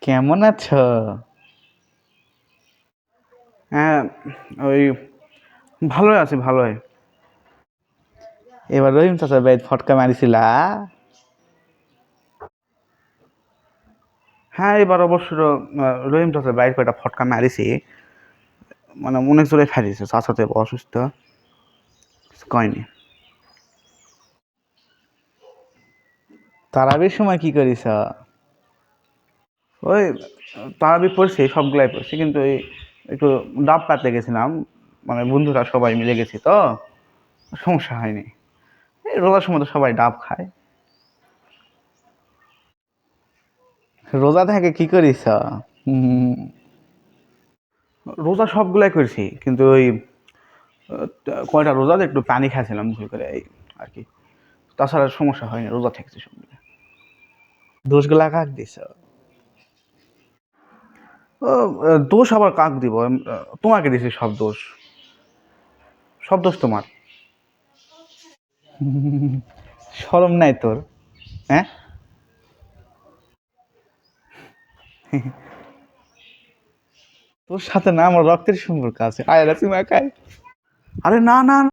কেমন আছো? হ্যাঁ, ওই ভালোই আছি ভালোই। এবার রহিম চাচার বাড়িতে ফটকা মারিছিলা? হ্যাঁ, এবার অবশ্য রহিম চাচার বাড়ির কয়টা ফটকা মারিছি। মানে অনেক জোরে ফাটিছে, চাচাতে অসুস্থ, কিছু কয়নি। তারাবির সময় কি করিস? ওই তারাবি পড়ছি, সবগুলাই পড়ছি, কিন্তু এই একটু ডাব পাতে গেছিলাম, মানে বন্ধুরা সবাই মিলে গেছি তো, সমস্যা হয়নি। এই রোজার সময় তো সবাই ডাব খায়। রোজা থেকে কি করিস? হুম, রোজা সবগুলাই করেছি, কিন্তু ওই কয়টা রোজাতে একটু পানি খাইছিলাম ভুল করে, এই আর কি। তাছাড়া সমস্যা হয়নি, রোজা থেকেছি সবগুলো। দোষগুলা কাক দিছ? ও, দোষ আবার কাক দিব? তোমাকে দিছি সব দোষ, সব দোষ তোমার। শরম নাই তোর? হ্যাঁ, তোর সাথে না আমার রক্তের সম্পর্ক আছে, আয় রাসিমা খাই। আরে না না